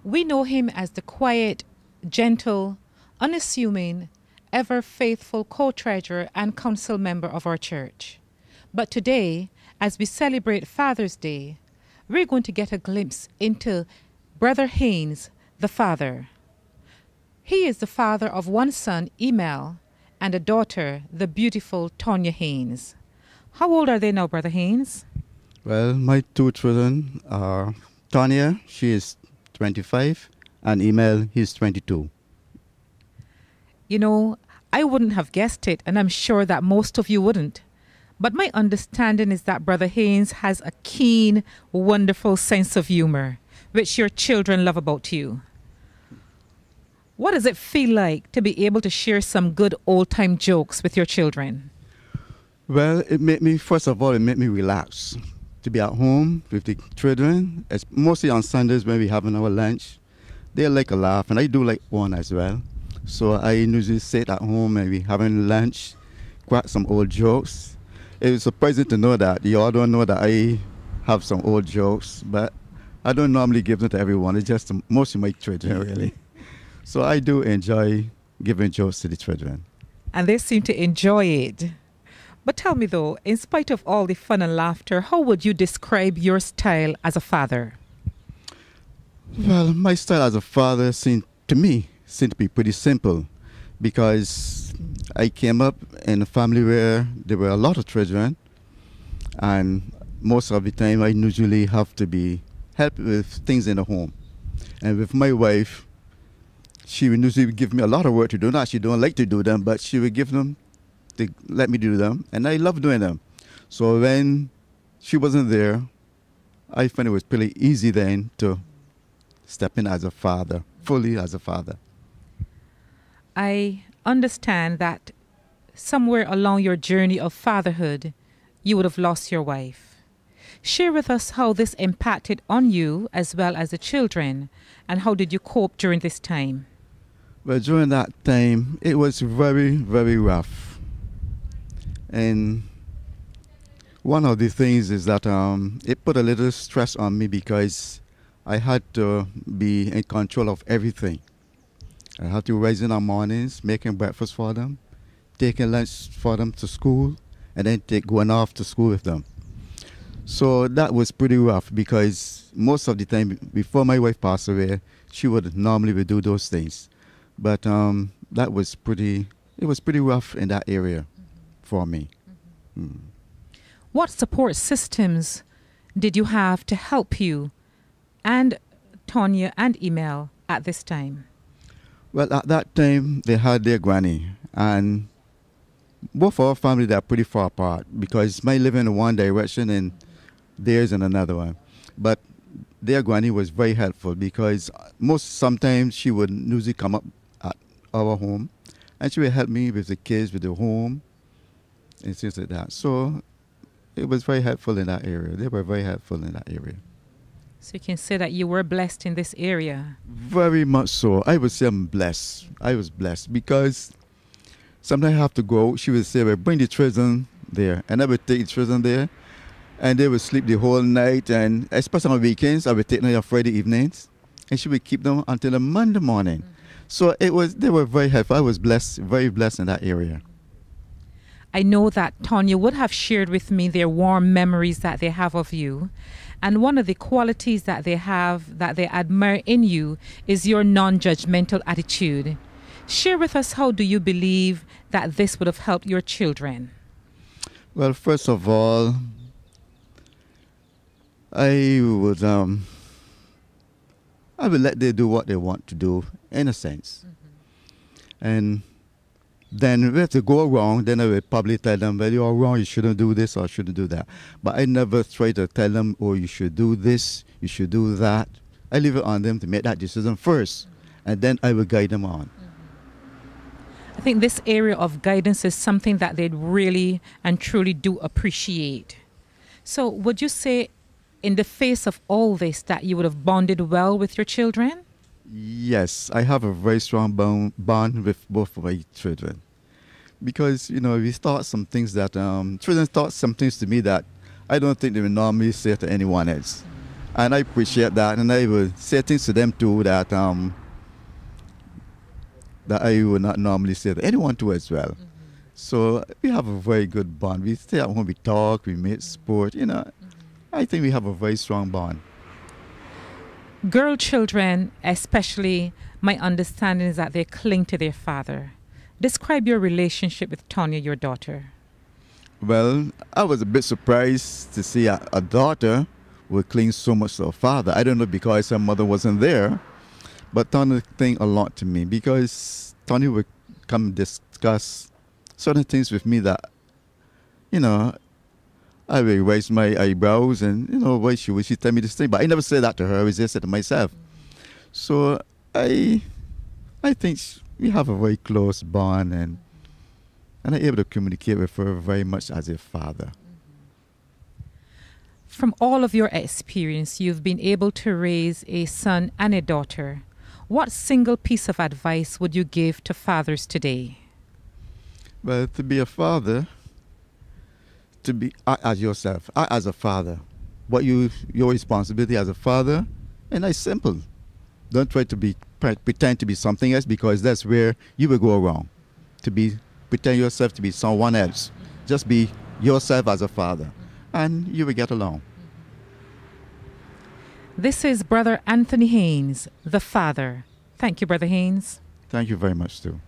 We know him as the quiet, gentle, unassuming, ever faithful co treasurer and council member of our church. But today, as we celebrate Father's Day, we're going to get a glimpse into Brother Haynes, the father. He is the father of one son, Emil, and a daughter, the beautiful Tonya Haynes. How old are they now, Brother Haynes? Well, my two children are Tanya, she is 25, and Emil, he's 22. You know, I wouldn't have guessed it, and I'm sure that most of you wouldn't. But my understanding is that Brother Haynes has a keen, wonderful sense of humor, which your children love about you. What does it feel like to be able to share some good old-time jokes with your children? Well, it made me, first of all, it made me relax. To be at home with the children, mostly on Sundays when we're having our lunch. They like a laugh, and I do like one as well. So I usually sit at home and we're having lunch, crack some old jokes. It was surprising to know that you all don't know that I have some old jokes, but I don't normally give them to everyone. It's just mostly my children, really. So I do enjoy giving jokes to the children. And they seem to enjoy it. But tell me though, in spite of all the fun and laughter, how would you describe your style as a father? Well, my style as a father seemed to be pretty simple, because I came up in a family where there were a lot of children, and most of the time I usually have to be helped with things in the home. And with my wife, she would usually give me a lot of work to do. Not she don't like to do them, but she would give them to let me do them, and I love doing them. So when she wasn't there, I found it was pretty easy then to step in as a father, fully as a father. I understand that somewhere along your journey of fatherhood, you would have lost your wife. Share with us how this impacted on you as well as the children, and how did you cope during this time? Well, during that time, it was very, very rough. And one of the things is that it put a little stress on me, because I had to be in control of everything. I had to rise in the mornings, making breakfast for them, taking lunch for them to school, and then going off to school with them. So that was pretty rough, because most of the time before my wife passed away, she would normally do those things. But it was pretty rough in that area for me. Mm. What support systems did you have to help you and Tonya and Emil at this time? Well, at that time, they had their granny, and both our families are pretty far apart, because my living in one direction and theirs in another one. But their granny was very helpful, because sometimes she would usually come up at our home, and she would help me with the kids, with the home, and things like that. So it was very helpful in that area. They were very helpful in that area. So you can say that you were blessed in this area. Very much so. I would say I'm blessed. I was blessed, because sometimes I have to go. She would say, well, bring the children there. And I would take the children there, and they would sleep the whole night. And especially on weekends, I would take them on Friday evenings, and she would keep them until the Monday morning. Mm-hmm. So they were very helpful. I was blessed, very blessed in that area. I know that Tonya would have shared with me their warm memories that they have of you. And one of the qualities that they have, that they admire in you, is your non-judgmental attitude. Share with us, how do you believe that this would have helped your children? Well, first of all, I would let them do what they want to do, in a sense. Mm-hmm. And then if they go wrong, then I would probably tell them, well, you're wrong, you shouldn't do this or shouldn't do that. But I never try to tell them, oh, you should do this, you should do that. I leave it on them to make that decision first, and then I will guide them on. I think this area of guidance is something that they really and truly do appreciate. So would you say, in the face of all this, that you would have bonded well with your children? Yes, I have a very strong bond with both of my children, because we start some things that children start some things to me that I don't think they would normally say to anyone else. And I appreciate that, and I will say things to them too that I would not normally say to anyone too as well. So we have a very good bond. We stay at home, we talk, we make sport, you know. I think we have a very strong bond. Girl children, especially, my understanding is that they cling to their father. Describe your relationship with Tonya, your daughter. Well, I was a bit surprised to see a daughter would cling so much to her father. I don't know because her mother wasn't there, but Tonya cling a lot to me because Tonya would come discuss certain things with me that, you know, I will raise my eyebrows and, you know, why she tell me this thing. But I never say that to her. I just said to myself. So I think we have a very close bond, and I'm able to communicate with her very much as a father. From all of your experience, you've been able to raise a son and a daughter. What single piece of advice would you give to fathers today? Well, to be a father, to be as yourself, as a father. What your responsibility as a father, and it's simple. Don't try to pretend to be something else, because that's where you will go wrong. Pretend yourself to be someone else. Just be yourself as a father, and you will get along. This is Brother Anthony Haynes, the father. Thank you, Brother Haynes. Thank you very much, too.